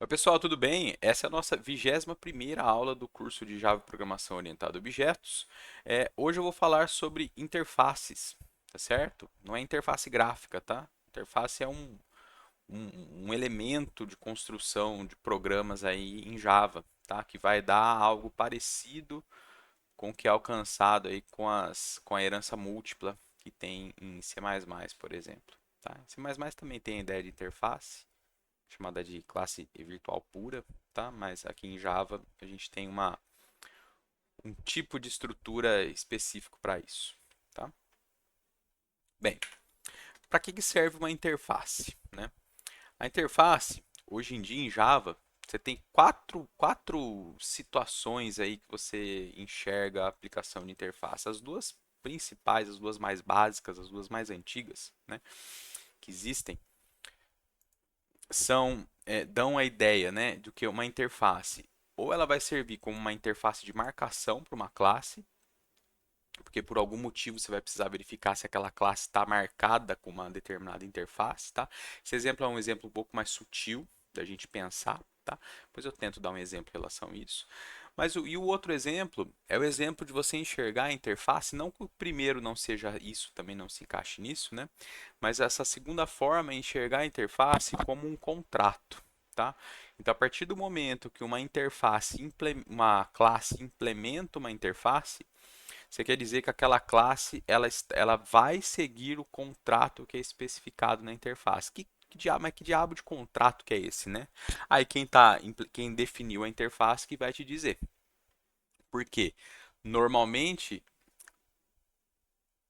Oi, pessoal, tudo bem? Essa é a nossa 21ª aula do curso de Java Programação Orientada a Objetos. Hoje eu vou falar sobre interfaces, tá certo? Não é interface gráfica, tá? Interface é um elemento de construção de programas aí em Java, tá? Que vai dar algo parecido com o que é alcançado aí com a herança múltipla que tem em C++, por exemplo, tá? C++ também tem a ideia de interface, chamada de classe virtual pura, tá? Mas aqui em Java a gente tem um tipo de estrutura específico para isso, tá? Bem, para que serve uma interface, né? A interface, hoje em dia em Java, você tem quatro situações aí que você enxerga a aplicação de interface. As duas principais, as duas mais básicas, as duas mais antigas, né, que existem, dão a ideia, né, do que uma interface. Ou ela vai servir como uma interface de marcação para uma classe, porque por algum motivo você vai precisar verificar se aquela classe está marcada com uma determinada interface, tá? Esse exemplo é um exemplo um pouco mais sutil da gente pensar, tá? Depois eu tento dar um exemplo em relação a isso. E o outro exemplo é o exemplo de você enxergar a interface, não que o primeiro não seja isso, também não se encaixe nisso, né? Mas essa segunda forma é enxergar a interface como um contrato, tá? Então, a partir do momento que uma classe implementa uma interface, você quer dizer que aquela classe ela vai seguir o contrato que é especificado na interface. Mas que diabo de contrato que é esse, né? Aí quem definiu a interface que vai te dizer. Por quê? Normalmente,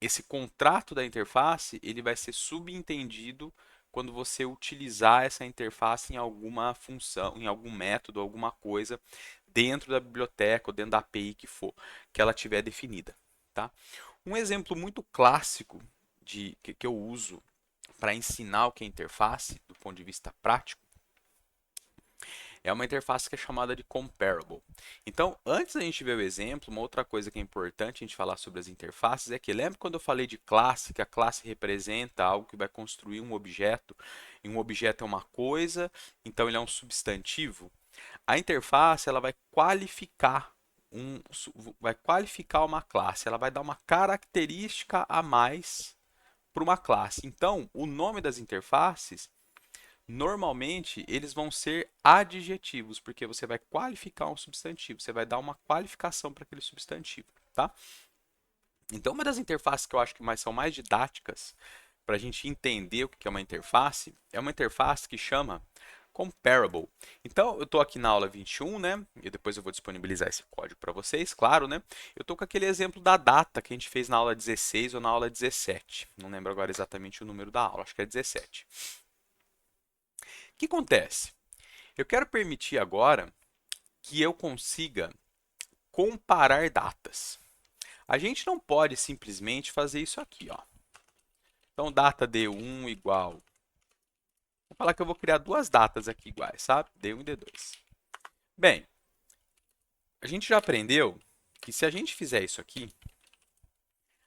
esse contrato da interface ele vai ser subentendido quando você utilizar essa interface em alguma função, em algum método, alguma coisa dentro da biblioteca ou dentro da API que ela tiver definida, tá? Um exemplo muito clássico que eu uso para ensinar o que é interface do ponto de vista prático é uma interface que é chamada de comparable. Então, antes da gente ver o exemplo, uma outra coisa que é importante a gente falar sobre as interfaces é que lembra quando eu falei de classe, que a classe representa algo que vai construir um objeto, e um objeto é uma coisa, então ele é um substantivo? A interface ela vai qualificar uma classe, ela vai dar uma característica a mais para uma classe. Então, o nome das interfaces normalmente eles vão ser adjetivos, porque você vai qualificar um substantivo, você vai dar uma qualificação para aquele substantivo, tá? Então, uma das interfaces que eu acho que são mais didáticas para a gente entender o que é uma interface é uma interface que chama comparable. Então, eu estou aqui na aula 21, né? E depois eu vou disponibilizar esse código para vocês, claro, né? Eu estou com aquele exemplo da data que a gente fez na aula 16 ou na aula 17. Não lembro agora exatamente o número da aula, acho que é 17. O que acontece? Eu quero permitir agora que eu consiga comparar datas. A gente não pode simplesmente fazer isso aqui, ó. Então, data D1 igual. Vou falar que eu vou criar duas datas aqui iguais, sabe? D1 e D2. Bem, a gente já aprendeu que se a gente fizer isso aqui,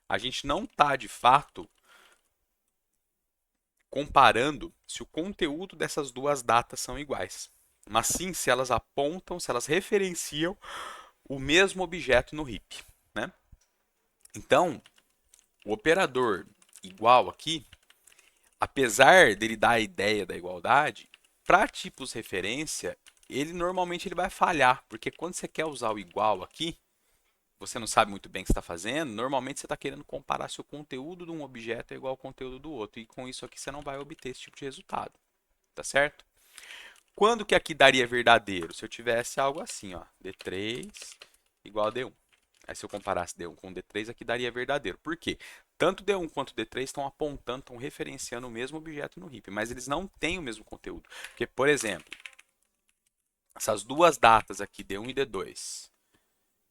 a gente não está de fato comparando se o conteúdo dessas duas datas são iguais, mas sim se elas apontam, se elas referenciam o mesmo objeto no heap, né? Então, o operador igual aqui, apesar dele dar a ideia da igualdade, para tipos referência, ele vai falhar, porque quando você quer usar o igual aqui, você não sabe muito bem o que está fazendo, normalmente você está querendo comparar se o conteúdo de um objeto é igual ao conteúdo do outro, e com isso aqui você não vai obter esse tipo de resultado, tá certo? Quando que aqui daria verdadeiro? Se eu tivesse algo assim, ó, D3 igual a D1. Aí se eu comparasse D1 com D3, aqui daria verdadeiro. Por quê? Tanto D1 quanto D3 estão apontando, estão referenciando o mesmo objeto no heap, mas eles não têm o mesmo conteúdo. Porque, por exemplo, essas duas datas aqui, D1 e D2,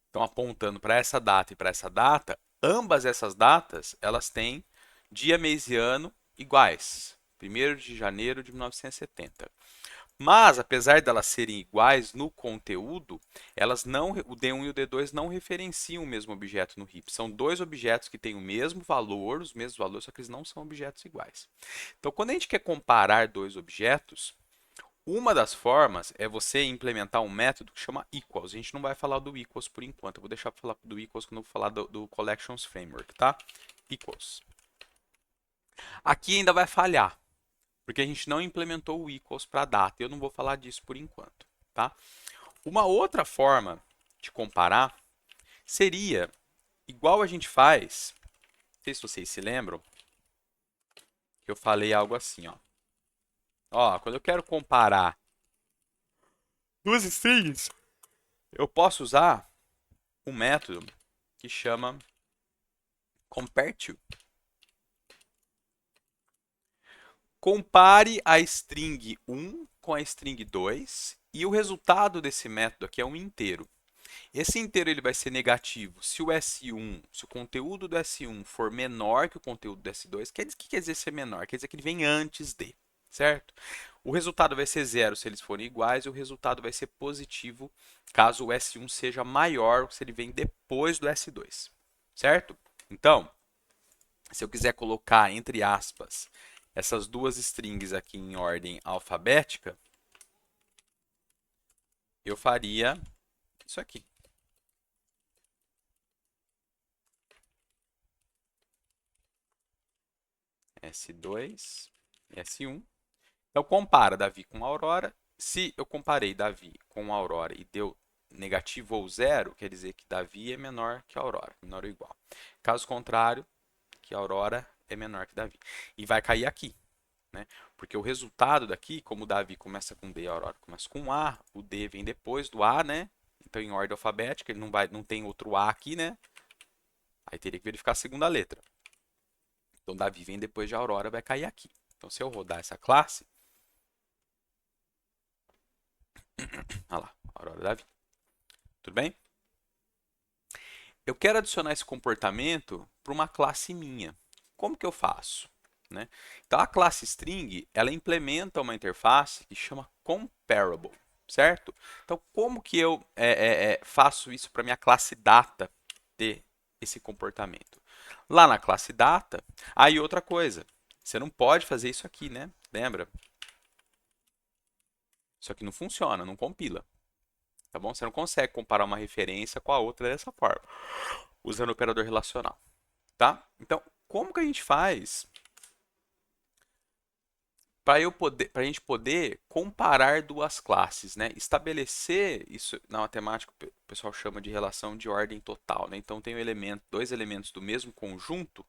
estão apontando para essa data e para essa data, ambas essas datas, elas têm dia, mês e ano iguais. 1º de janeiro de 1970. Mas, apesar de elas serem iguais no conteúdo, o D1 e o D2 não referenciam o mesmo objeto no heap. São dois objetos que têm o mesmo valor, os mesmos valores, só que eles não são objetos iguais. Então, quando a gente quer comparar dois objetos, Uma das formas é você implementar um método que chama equals. A gente não vai falar do equals por enquanto. Eu vou deixar para falar do equals quando eu falar do collections framework, tá? Equals. Aqui ainda vai falhar, porque a gente não implementou o equals para data. Eu não vou falar disso por enquanto, tá? Uma outra forma de comparar seria igual a gente faz, não sei se vocês se lembram, que eu falei algo assim, ó. Ó, quando eu quero comparar duas strings, eu posso usar um método que chama compareTo. Compare a string 1 com a string 2 e o resultado desse método aqui é um inteiro. Esse inteiro ele vai ser negativo se o S1, se o conteúdo do S1 for menor que o conteúdo do S2. O que quer dizer ser menor? Quer dizer que ele vem antes de, certo? O resultado vai ser zero se eles forem iguais e o resultado vai ser positivo caso o S1 seja maior se ele vem depois do S2, certo? Então, se eu quiser colocar entre aspas essas duas strings aqui em ordem alfabética, eu faria isso aqui. S2, S1. Então, compara Davi com Aurora. Se eu comparei Davi com Aurora e deu negativo ou zero, quer dizer que Davi é menor que Aurora, menor ou igual. Caso contrário, que Aurora é menor que Davi. E vai cair aqui, né? Porque o resultado daqui, como o Davi começa com D e a Aurora começa com A, o D vem depois do A, né? Então, em ordem alfabética, ele não tem outro A aqui, né? Aí teria que verificar a segunda letra. Então, Davi vem depois de Aurora, vai cair aqui. Então, se eu rodar essa classe, olha lá, Aurora Davi. Tudo bem? Eu quero adicionar esse comportamento para uma classe minha. Como que eu faço? Né? Então, a classe string, ela implementa uma interface que chama comparable, certo? Então, como que eu faço isso para minha classe data ter esse comportamento? Lá na classe data, aí outra coisa, você não pode fazer isso aqui, né? Lembra? Isso aqui não funciona, não compila. Tá bom? Você não consegue comparar uma referência com a outra dessa forma, usando o operador relacional. Tá? Então, como que a gente faz para a gente poder comparar duas classes, né? Estabelecer isso na matemática o pessoal chama de relação de ordem total, né? Então tem um elemento, dois elementos do mesmo conjunto.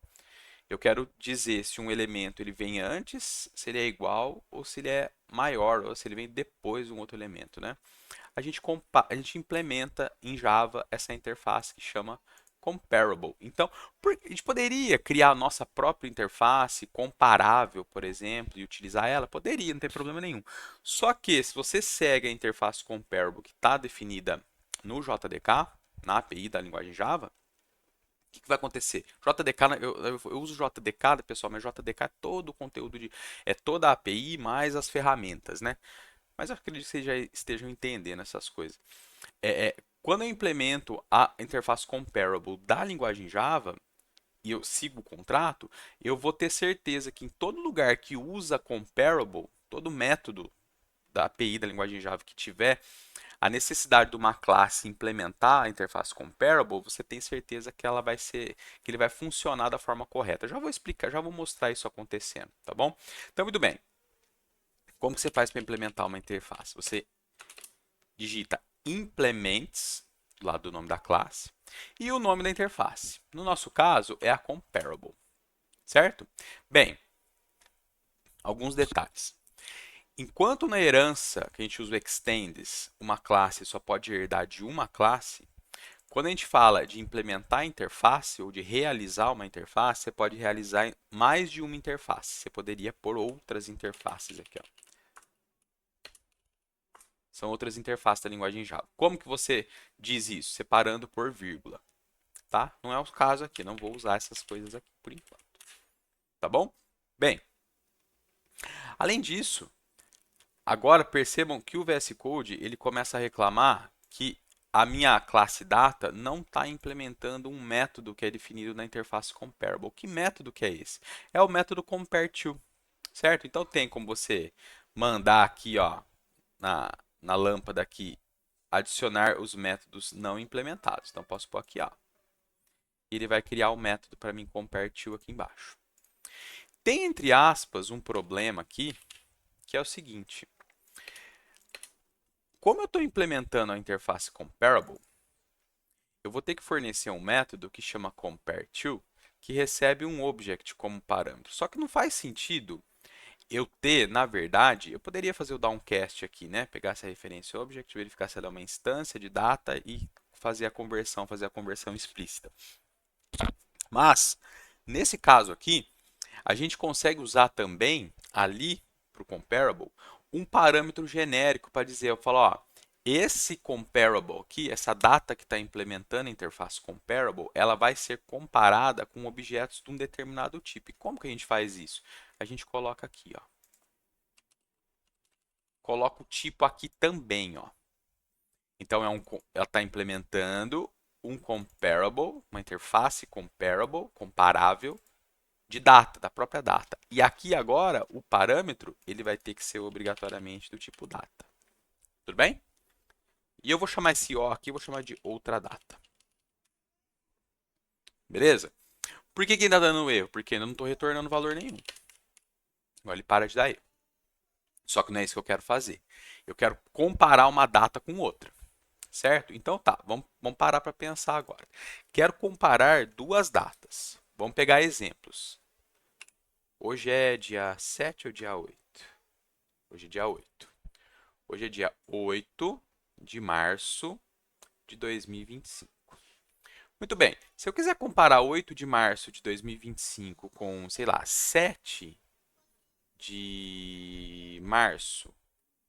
Eu quero dizer se um elemento ele vem antes, se ele é igual ou se ele é maior ou se ele vem depois de um outro elemento, né? A gente implementa em Java essa interface que chama comparable. Então, a gente poderia criar a nossa própria interface comparável, por exemplo, e utilizar ela? Poderia, não tem problema nenhum. Só que se você segue a interface comparable que está definida no JDK, na API da linguagem Java, o que vai acontecer? JDK, eu uso JDK, pessoal, mas JDK é todo o conteúdo é toda a API mais as ferramentas, né? Mas eu acredito que vocês já estejam entendendo essas coisas. Quando eu implemento a interface comparable da linguagem Java e eu sigo o contrato, eu vou ter certeza que em todo lugar que usa comparable, todo método da API da linguagem Java que tiver a necessidade de uma classe implementar a interface comparable, você tem certeza que ela vai ser, que ele vai funcionar da forma correta. Eu já vou explicar, já vou mostrar isso acontecendo, tá bom? Então, muito bem. Como que você faz para implementar uma interface? Você digita implements, lá do nome da classe, e o nome da interface. No nosso caso, é a comparable, certo? Bem, alguns detalhes. Enquanto na herança, que a gente usa o extends, uma classe só pode herdar de uma classe, quando a gente fala de implementar a interface ou de realizar uma interface, você pode realizar mais de uma interface. Você poderia pôr outras interfaces aqui, ó. São outras interfaces da linguagem Java. Como que você diz isso? Separando por vírgula, tá? Não é o caso aqui, não vou usar essas coisas aqui por enquanto, tá bom? Bem, além disso, agora percebam que o VS Code ele começa a reclamar que a minha classe data não está implementando um método que é definido na interface comparable. Que método que é esse? É o método compareTo, certo? Então tem como você mandar aqui, ó, na lâmpada aqui, adicionar os métodos não implementados. Então, posso pôr aqui, ó. E ele vai criar o método para mim compareTo aqui embaixo. Tem, entre aspas, um problema aqui, que é o seguinte. Como eu estou implementando a interface comparable, eu vou ter que fornecer um método que chama compareTo, que recebe um object como parâmetro. Só que não faz sentido eu ter, na verdade, eu poderia fazer o downcast aqui, né? Pegar essa referência object, verificar se ela é uma instância de data e fazer a conversão explícita. Mas, nesse caso aqui, a gente consegue usar também ali para o comparable um parâmetro genérico para dizer, eu falo, ó, esse comparable aqui, essa data que está implementando a interface comparable, ela vai ser comparada com objetos de um determinado tipo. E como que a gente faz isso? A gente coloca aqui, ó. Coloca o tipo aqui também, ó. Então ela está implementando um comparable, uma interface comparable, comparável, de data, da própria data. E aqui agora, o parâmetro, ele vai ter que ser obrigatoriamente do tipo data. Tudo bem? E eu vou chamar esse O aqui, vou chamar de outra data. Beleza? Por que ainda está dando erro? Porque ainda não estou retornando valor nenhum. Agora ele para de dar erro. Só que não é isso que eu quero fazer. Eu quero comparar uma data com outra. Certo? Então tá, vamos parar para pensar agora. Quero comparar duas datas. Vamos pegar exemplos. Hoje é dia 7 ou dia 8? Hoje é dia 8. Hoje é dia 8 de março de 2025. Muito bem, se eu quiser comparar 8 de março de 2025 com, sei lá, 7 de março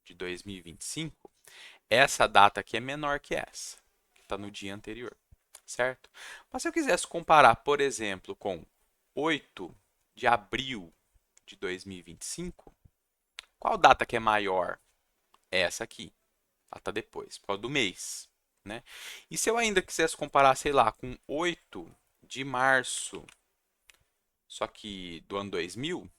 de 2025, essa data aqui é menor que essa, que está no dia anterior, certo? Mas se eu quisesse comparar, por exemplo, com 8 de abril de 2025, qual data que é maior? Essa aqui, data depois, por causa do mês, né? E se eu ainda quisesse comparar, sei lá, com 8 de março, só que do ano 2000,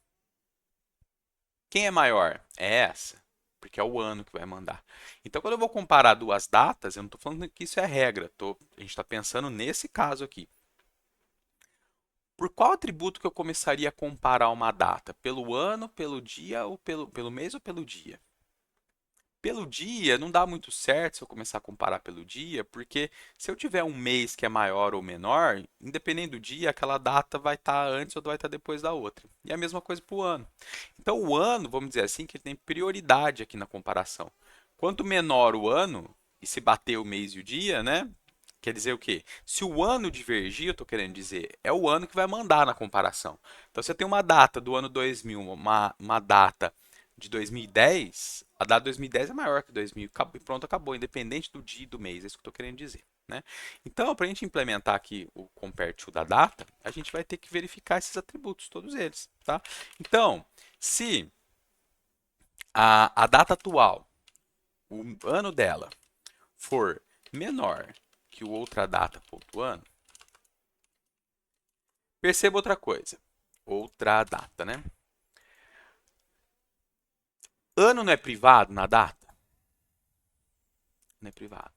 quem é maior? É essa, porque é o ano que vai mandar. Então, quando eu vou comparar duas datas, eu não estou falando que isso é regra, a gente está pensando nesse caso aqui. Por qual atributo que eu começaria a comparar uma data? Pelo ano, pelo dia, ou pelo mês ou pelo dia? Pelo dia, não dá muito certo se eu começar a comparar pelo dia, porque se eu tiver um mês que é maior ou menor, independente do dia, aquela data vai estar antes ou vai estar depois da outra. E a mesma coisa para o ano. Então, o ano, vamos dizer assim, que ele tem prioridade aqui na comparação. Quanto menor o ano, e se bater o mês e o dia, né? Quer dizer o quê? Se o ano divergir, eu estou querendo dizer, é o ano que vai mandar na comparação. Então, se eu tenho uma data do ano 2000, uma data de 2010, a data de 2010 é maior que 2000 e pronto, acabou, independente do dia e do mês, é isso que eu estou querendo dizer. Né? Então, para a gente implementar aqui o compareTo da data, a gente vai ter que verificar esses atributos, todos eles. Tá? Então, se a data atual, o ano dela, for menor que o outra data.ano, perceba outra coisa. Outra data, né? Ano não é privado na data? Não é privado.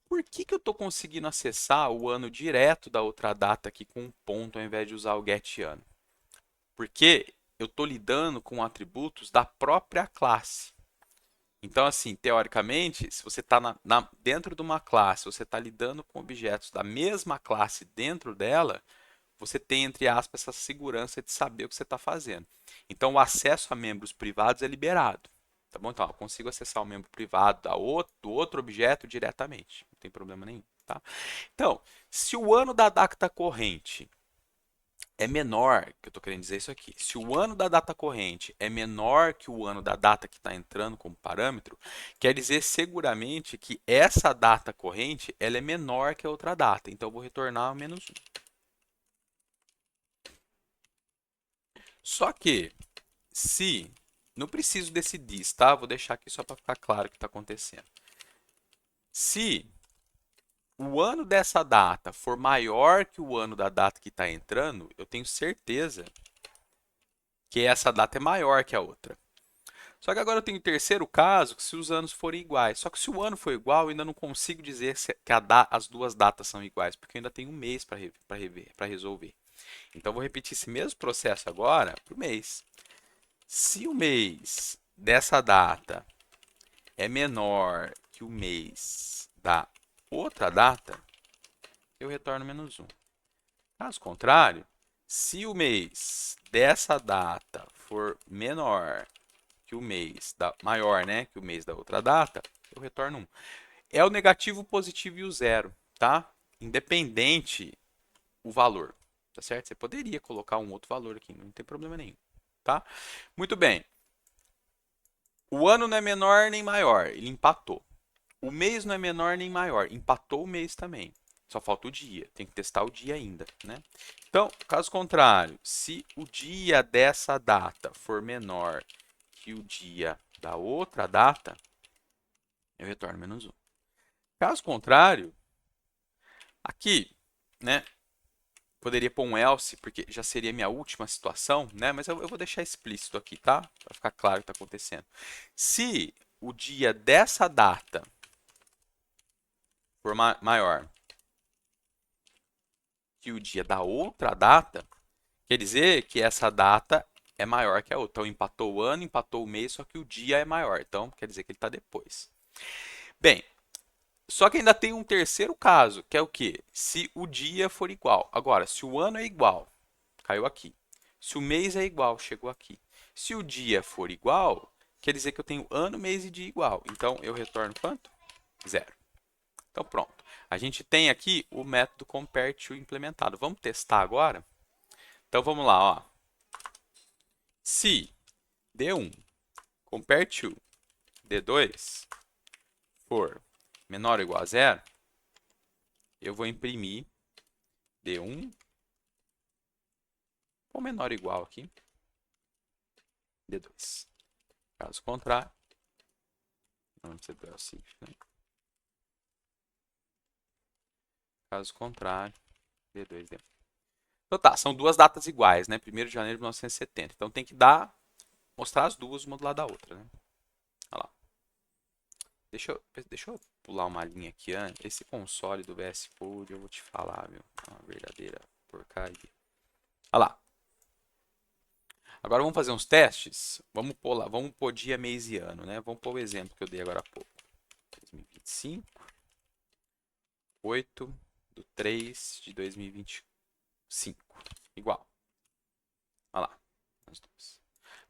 Por que eu estou conseguindo acessar o ano direto da outra data aqui com um ponto ao invés de usar o getAno? Porque eu estou lidando com atributos da própria classe. Então, assim, teoricamente, se você está dentro de uma classe, você está lidando com objetos da mesma classe dentro dela, você tem, entre aspas, essa segurança de saber o que você está fazendo. Então, o acesso a membros privados é liberado. Tá bom? Então, eu consigo acessar o membro privado do outro objeto diretamente. Não tem problema nenhum. Tá? Então, se o ano da data corrente é menor, que eu estou querendo dizer isso aqui, se o ano da data corrente é menor que o ano da data que está entrando como parâmetro, quer dizer seguramente que essa data corrente ela é menor que a outra data. Então, eu vou retornar menos 1. Só que, se... Não preciso desse this, tá? Vou deixar aqui só para ficar claro o que está acontecendo. Se o ano dessa data for maior que o ano da data que está entrando, eu tenho certeza que essa data é maior que a outra. Só que agora eu tenho o terceiro caso, que se os anos forem iguais. Só que se o ano for igual, eu ainda não consigo dizer que as duas datas são iguais, porque eu ainda tenho um mês para resolver. Então, eu vou repetir esse mesmo processo agora para o mês. Se o mês dessa data é menor que o mês da outra data, eu retorno -1. Caso contrário, se o mês dessa data for menor que o mês da maior, né, que o mês da outra data, eu retorno 1. É o negativo, o positivo e o zero, tá? Independente o valor, tá certo? Você poderia colocar um outro valor aqui, não tem problema nenhum, tá? Muito bem. O ano não é menor nem maior, ele empatou. O mês não é menor nem maior, empatou o mês também. Só falta o dia, tem que testar o dia ainda, né? Então, caso contrário, se o dia dessa data for menor que o dia da outra data, eu retorno -1. Caso contrário, aqui, né, poderia pôr um else, porque já seria minha última situação, né? Mas eu vou deixar explícito aqui, tá? Para ficar claro o que está acontecendo. Se o dia dessa data for maior que o dia da outra data, quer dizer que essa data é maior que a outra. Então, empatou o ano, empatou o mês, só que o dia é maior. Então, quer dizer que ele está depois. Bem, só que ainda tem um terceiro caso, que é o quê? Se o dia for igual. Agora, se o ano é igual, caiu aqui. Se o mês é igual, chegou aqui. Se o dia for igual, quer dizer que eu tenho ano, mês e dia igual. Então, eu retorno quanto? 0. Então, pronto. A gente tem aqui o método compareTo implementado. Vamos testar agora? Então, vamos lá. Ó. Se D1 compareTo D2 for menor ou igual a 0, eu vou imprimir D1 ou menor ou igual aqui, D2. Caso contrário, não precisa ter assim, né? Caso contrário, D2, D1. Então tá, são duas datas iguais, né? 1º de janeiro de 1970. Então tem que mostrar as duas uma do lado da outra, né? Olha lá. Deixa eu pular uma linha aqui antes. Esse console do VS Code, eu vou te falar, meu. É uma verdadeira porcaria. Olha lá. Agora vamos fazer uns testes. Vamos pôr dia, mês e ano, né? Vamos pôr o exemplo que eu dei agora há pouco. 2025, 8/3/2025. Igual. Olha lá. As duas.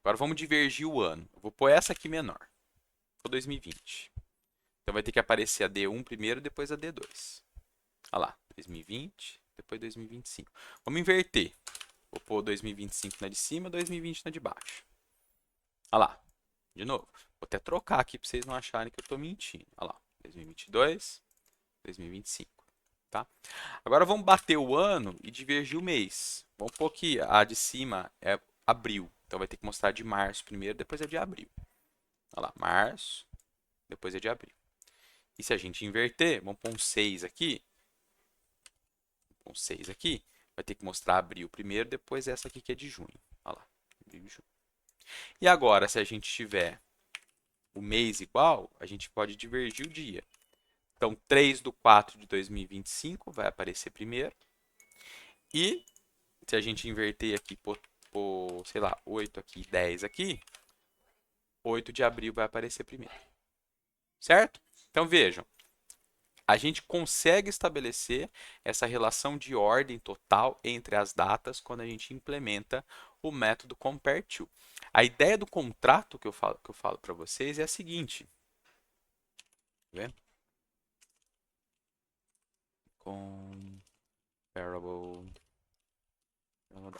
Agora vamos divergir o ano. Eu vou pôr essa aqui menor. Vou 2020. Então vai ter que aparecer a D1 primeiro, depois a D2. Olha lá. 2020, depois 2025. Vamos inverter. Vou pôr 2025 na de cima, 2020 na de baixo. Olha lá. De novo. Vou até trocar aqui para vocês não acharem que eu estou mentindo. Olha lá. 2022, 2025. Tá? Agora vamos bater o ano e divergir o mês. Vamos pôr que a de cima é abril. Então vai ter que mostrar de março primeiro, depois é de abril. Olha lá. Março, depois é de abril. E se a gente inverter, vamos pôr um 6 aqui. Um 6 aqui. Vai ter que mostrar abril primeiro, depois essa aqui que é de junho. Olha lá. Abril e junho. E agora, se a gente tiver o mês igual, a gente pode divergir o dia. Então, 3/4/2025 vai aparecer primeiro. E se a gente inverter aqui, sei lá, 8 aqui, 10 aqui, 8 de abril vai aparecer primeiro. Certo? Então, vejam. A gente consegue estabelecer essa relação de ordem total entre as datas quando a gente implementa o método compareTo. A ideia do contrato que eu falo para vocês é a seguinte. Vê? Comparable. Vou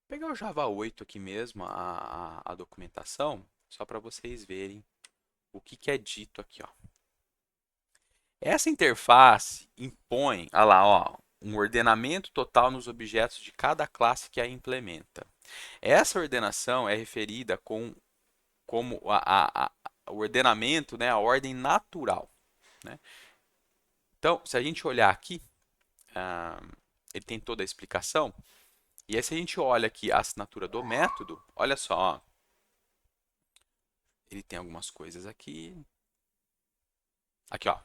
pegar o Java 8 aqui mesmo, a documentação, só para vocês verem o que é dito aqui. Ó. Essa interface impõe, olha lá, ó, um ordenamento total nos objetos de cada classe que a implementa. Essa ordenação é referida como o ordenamento, né, a ordem natural. Né? Então, se a gente olhar aqui, ele tem toda a explicação. E aí, se a gente olha aqui a assinatura do método, olha só, ó, ele tem algumas coisas aqui. Aqui, ó.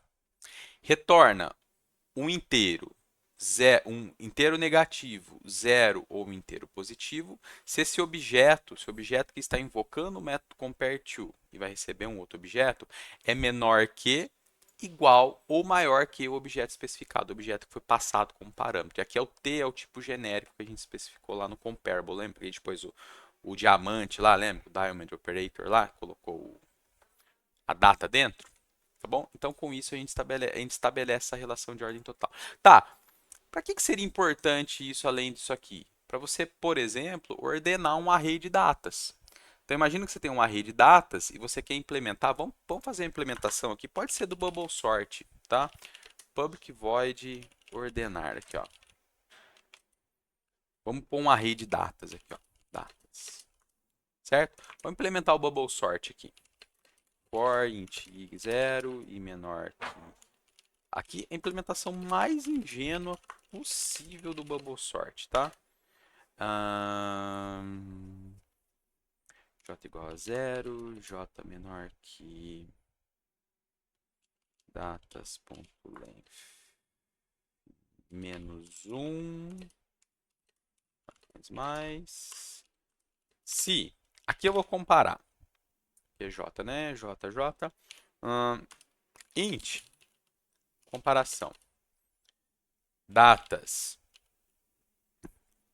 Retorna um inteiro, um inteiro negativo, zero ou um inteiro positivo, se esse objeto que está invocando o método compareTo e vai receber um outro objeto, é menor que, igual ou maior que o objeto especificado, o objeto que foi passado como parâmetro. E aqui é o T, é o tipo genérico que a gente especificou lá no comparable, lembra que a gente pôs o diamante lá, lembra? O diamond operator lá, colocou a data dentro? Tá bom? Então, com isso, a gente estabelece essa relação de ordem total. Tá, para que seria importante isso além disso aqui? Para você, por exemplo, ordenar um array de datas. Então, imagina que você tem um array de datas e você quer implementar. Vamos fazer a implementação aqui. Pode ser do bubble sort, tá? Public void ordenar aqui, ó. Vamos pôr um array de datas aqui, ó. Datas. Certo? Vamos implementar o bubble sort aqui. For int 0 e menor que. Aqui é a implementação mais ingênua possível do bubble sort, tá? J igual a 0, J menor que datas.length menos 1, mais. Se, aqui eu vou comparar, que é J, né? J, J. Int, comparação. Datas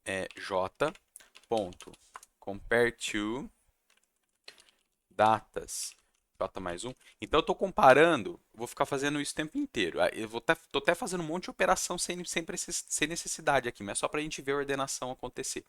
é J, ponto, compare to datas J mais 1. Então eu estou comparando, vou ficar fazendo isso o tempo inteiro. Eu estou até fazendo um monte de operação sem necessidade aqui, mas é só para a gente ver a ordenação acontecer.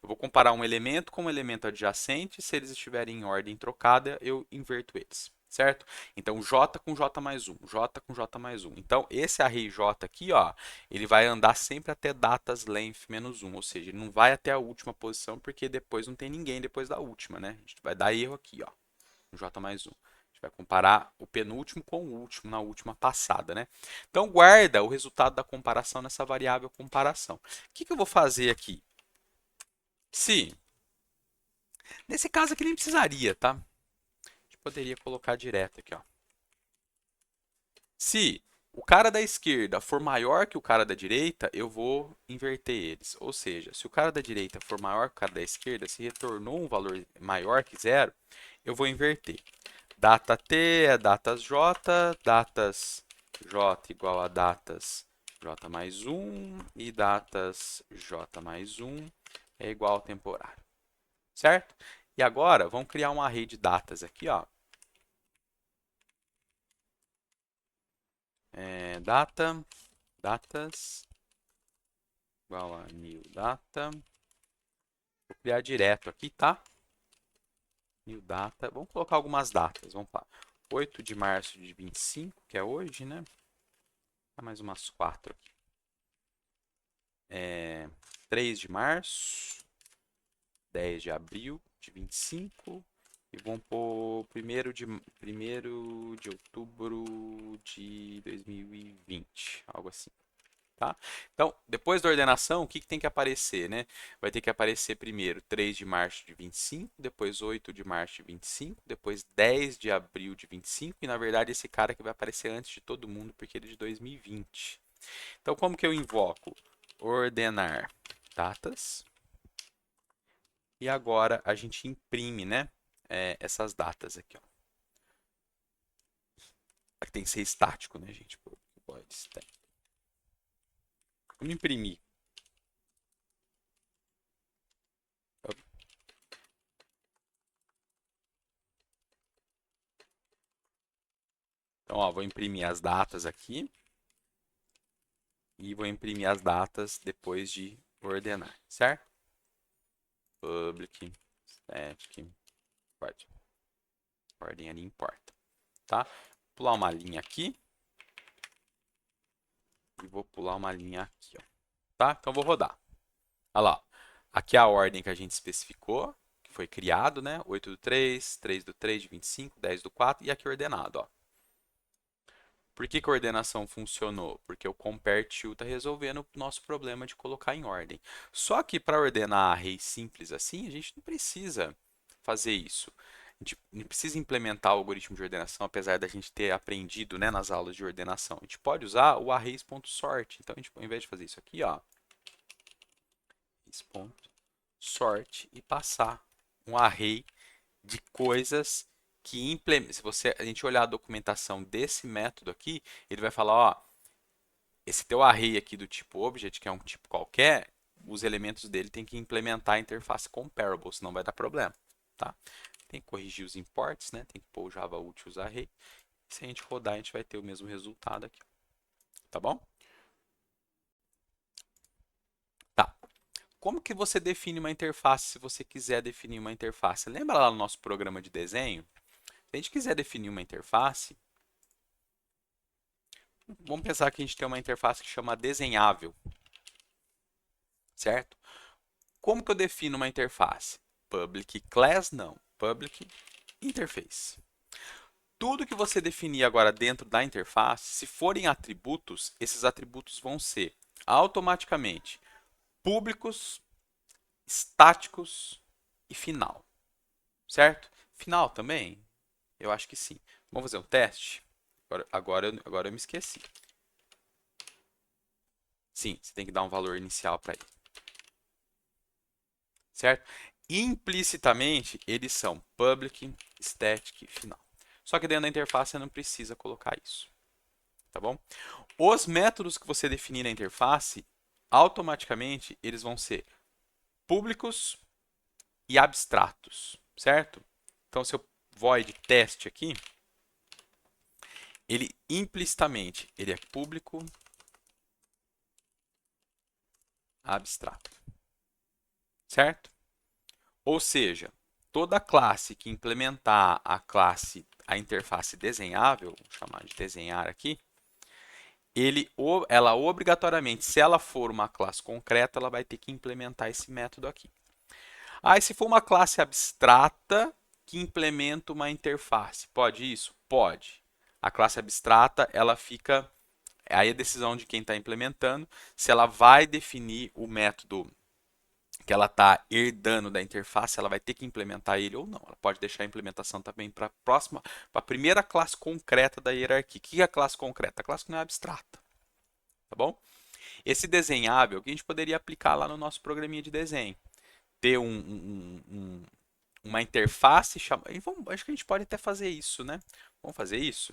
Eu vou comparar um elemento com um elemento adjacente, se eles estiverem em ordem trocada, eu inverto eles, certo? Então J com J mais 1, J com J mais 1. Então esse array J aqui, ó, ele vai andar sempre até datas length menos 1, ou seja, ele não vai até a última posição, porque depois não tem ninguém depois da última, né? A gente vai dar erro aqui, ó, com J mais 1. A gente vai comparar o penúltimo com o último na última passada, né? Então guarda o resultado da comparação nessa variável comparação. O que eu vou fazer aqui? Se, nesse caso aqui nem precisaria, tá? A gente poderia colocar direto aqui, ó. Se o cara da esquerda for maior que o cara da direita, eu vou inverter eles. Ou seja, se o cara da direita for maior que o cara da esquerda, se retornou um valor maior que zero, eu vou inverter. Data T é datas J, datas J igual a datas J mais 1 e datas J mais 1 é igual ao temporário. Certo? E agora, vamos criar um array de datas aqui, ó. Data, datas, igual a new data. Vou criar direto aqui, tá? New data. Vamos colocar algumas datas. Vamos lá. 8 de março de 25, que é hoje, né? Mais umas 4 aqui. 3 de março. 10 de abril de 25. E vamos pôr 1º de outubro de 2020. Algo assim. Tá? Então, depois da ordenação, o que tem que aparecer, né? Vai ter que aparecer primeiro 3 de março de 25, depois 8 de março de 25, depois 10 de abril de 25, e na verdade esse cara que vai aparecer antes de todo mundo, porque ele é de 2020. Então, como que eu invoco? Ordenar datas. E agora a gente imprime, né? Essas datas aqui, ó. Aqui tem que ser estático, né, gente? Vamos imprimir. Então, ó, vou imprimir as datas aqui. E vou imprimir as datas depois de ordenar, certo? Public, static, void. Ordem ali importa, tá? Vou pular uma linha aqui. E vou pular uma linha aqui, ó. Tá? Então, vou rodar. Olha lá. Aqui é a ordem que a gente especificou, que foi criado, né? 8 do 3, 3 do 3 de 25, 10 do 4 e aqui ordenado, ó. Por que a ordenação funcionou? Porque o compareTo está resolvendo o nosso problema de colocar em ordem. Só que para ordenar array simples assim, a gente não precisa fazer isso. não precisa implementar o algoritmo de ordenação, apesar da gente ter aprendido, né, nas aulas de ordenação. A gente pode usar o arrays.sort. Então, a gente, ao invés de fazer isso aqui, ó, arrays.sort e passar um array de coisas que implementam. Se a gente olhar a documentação desse método aqui, ele vai falar, ó, esse teu array aqui do tipo object, que é um tipo qualquer, os elementos dele tem que implementar a interface comparable, senão vai dar problema, tá? Tem que corrigir os imports, né? Tem que pôr o Java utils array. E se a gente rodar, a gente vai ter o mesmo resultado aqui, tá bom? Tá. Como que você define uma interface se você quiser definir uma interface? Lembra lá no nosso programa de desenho? Se a gente quiser definir uma interface, vamos pensar que a gente tem uma interface que chama desenhável, certo? Como que eu defino uma interface? Public class, não. Public interface. Tudo que você definir agora dentro da interface, se forem atributos, esses atributos vão ser automaticamente públicos, estáticos e final, certo? Final também? Eu acho que sim. Vamos fazer um teste? Agora eu me esqueci. Sim, você tem que dar um valor inicial para ele, certo? Implicitamente, eles são public, static e final. Só que dentro da interface você não precisa colocar isso, tá bom? Os métodos que você definir na interface, automaticamente eles vão ser públicos e abstratos, certo? Então, se eu void teste aqui, ele implicitamente ele é público, abstrato, certo? Ou seja, toda classe que implementar a interface desenhável, vou chamar de desenhar aqui, ela obrigatoriamente, se ela for uma classe concreta, ela vai ter que implementar esse método aqui. Ah, e se for uma classe abstrata que implementa uma interface, pode isso? Pode. A classe abstrata, ela fica... Aí é a decisão de quem está implementando, se ela vai definir o método que ela está herdando da interface, ela vai ter que implementar ele ou não. Ela pode deixar a implementação também para a primeira classe concreta da hierarquia. O que é a classe concreta? A classe que não é abstrata, tá bom? Esse desenhável que a gente poderia aplicar lá no nosso programinha de desenho. Ter uma interface chamada... Acho que a gente pode até fazer isso, né? Vamos fazer isso?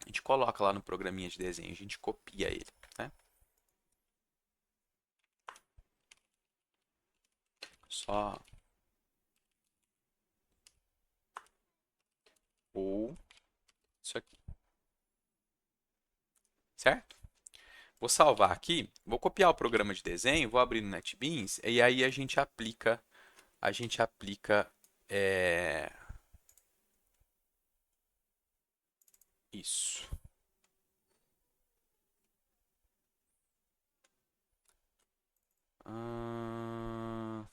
A gente coloca lá no programinha de desenho, a gente copia ele, né? Só ou isso aqui, certo? Vou salvar aqui, vou copiar o programa de desenho, vou abrir no NetBeans e aí a gente aplica isso.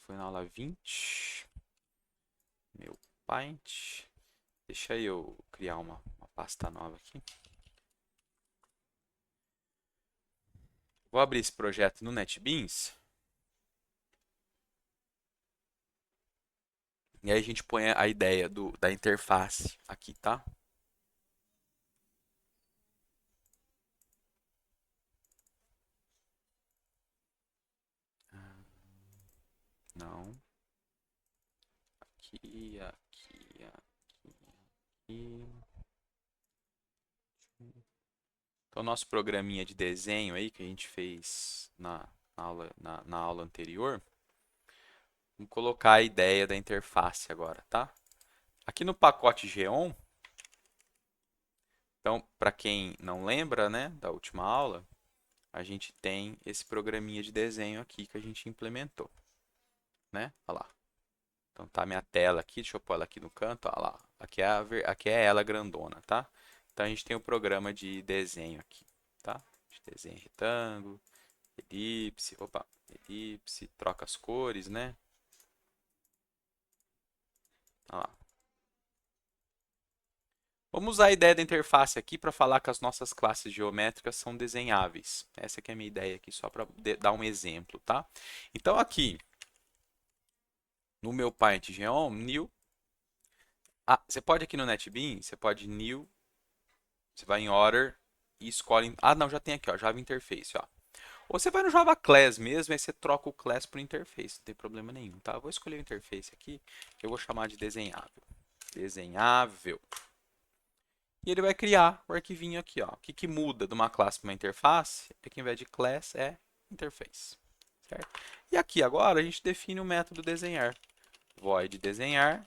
Foi na aula 20. Meu Paint. Deixa eu criar uma pasta nova aqui. Vou abrir esse projeto no NetBeans. E aí a gente põe a ideia da interface aqui, tá? Não. Aqui, aqui, aqui, aqui. Então, nosso programinha de desenho aí que a gente fez na aula anterior, vamos colocar a ideia da interface agora, tá? Aqui no pacote Geon, então, para quem não lembra, né, da última aula, a gente tem esse programinha de desenho aqui que a gente implementou, né? Olha lá. Então tá a minha tela aqui, deixa eu pôr ela aqui no canto, olha lá. Aqui é ela grandona, tá? Então a gente tem o programa de desenho aqui, tá? De desenho retângulo, elipse, troca as cores, né? Olha lá. Vamos usar a ideia da interface aqui para falar que as nossas classes geométricas são desenháveis. Essa aqui é a minha ideia aqui, só para dar um exemplo, tá? Então aqui, no meu Paint Geom, New, Ah, você pode aqui no NetBeans, você pode New, você vai em Order e escolhe. Ah, não, já tem aqui, ó, Java Interface, ó. Ou você vai no Java Class mesmo, aí você troca o class por interface, não tem problema nenhum, tá? Eu vou escolher o interface aqui, que eu vou chamar de desenhável. Desenhável. E ele vai criar o arquivinho aqui, ó. O que, que muda de uma classe para uma interface é que, ao invés de class, é interface. Certo? E aqui agora a gente define o método desenhar. Void desenhar,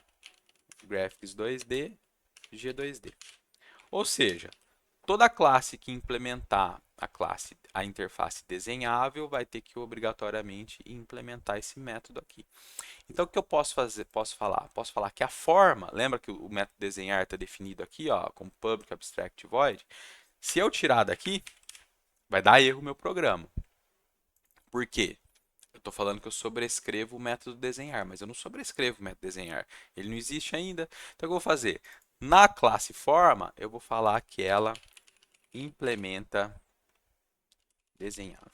graphics 2D, G2D. Ou seja, toda classe que implementar a interface desenhável vai ter que obrigatoriamente implementar esse método aqui. Então, o que eu posso fazer? Posso falar? Posso falar que a forma, lembra que o método desenhar está definido aqui, ó, como public abstract void. Se eu tirar daqui, vai dar erro o meu programa. Por quê? Eu estou falando que eu sobrescrevo o método desenhar, mas eu não sobrescrevo o método desenhar. Ele não existe ainda. Então, o que eu vou fazer? Na classe forma, eu vou falar que ela implementa desenhável.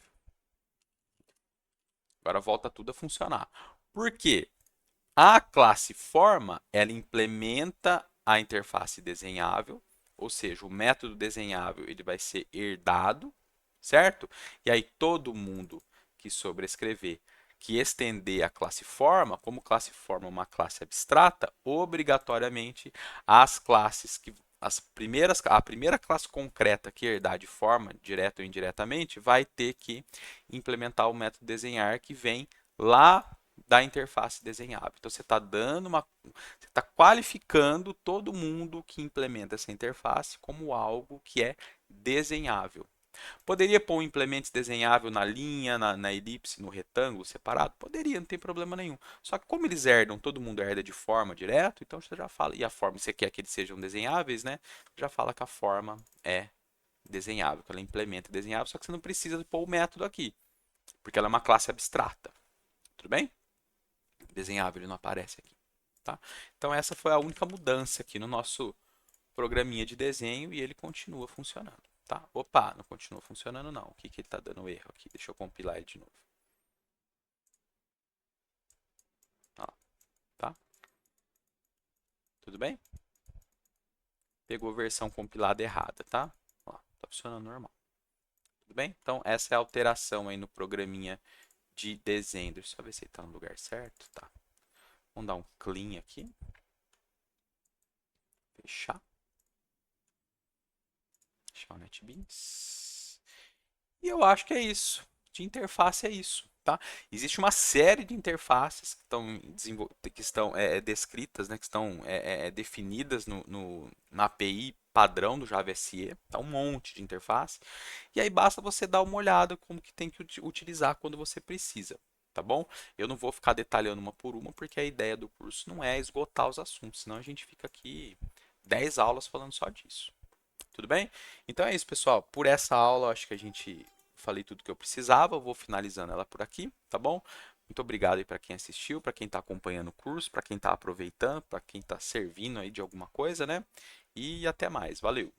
Agora volta tudo a funcionar. Por quê? A classe forma, ela implementa a interface desenhável, ou seja, o método desenhável ele vai ser herdado, certo? E aí todo mundo que sobrescrever, que estender a classe forma, como classe forma é uma classe abstrata, obrigatoriamente as classes que a primeira classe concreta que herdar de forma, direta ou indiretamente, vai ter que implementar o método desenhar que vem lá da interface desenhável. Então você está você está qualificando todo mundo que implementa essa interface como algo que é desenhável. Poderia pôr um implemento desenhável na linha, na elipse, no retângulo separado? Poderia, não tem problema nenhum. Só que como eles herdam, todo mundo herda de forma direto, então você já fala, e a forma, você quer que eles sejam desenháveis, né? Já fala que a forma é desenhável, que ela implementa desenhável, só que você não precisa pôr o método aqui, porque ela é uma classe abstrata. Tudo bem? Desenhável, ele não aparece aqui. Tá? Então essa foi a única mudança aqui no nosso programinha de desenho e ele continua funcionando. Tá? Opa, não continua funcionando não. O que, que ele está dando erro aqui? Deixa eu compilar ele de novo. Ó, tá? Tudo bem? Pegou a versão compilada errada, tá? Ó, tá funcionando normal. Tudo bem? Então essa é a alteração aí no programinha de desenho. Deixa eu ver se ele está no lugar certo. Tá. Vamos dar um clean aqui. Fechar. Fechar o NetBeans. E eu acho que é isso. De interface é isso. Tá? Existe uma série de interfaces que estão descritas, né, que estão definidas na API padrão do Java SE. Tá? Um monte de interface. E aí basta você dar uma olhada como que tem que utilizar quando você precisa. Tá bom? Eu não vou ficar detalhando uma por uma, porque a ideia do curso não é esgotar os assuntos, senão a gente fica aqui 10 aulas falando só disso. Tudo bem? Então é isso, pessoal. Por essa aula, acho que a gente falei tudo que eu precisava. Eu vou finalizando ela por aqui, tá bom? Muito obrigado aí para quem assistiu, para quem está acompanhando o curso, para quem está aproveitando, para quem está servindo aí de alguma coisa, né? E até mais. Valeu!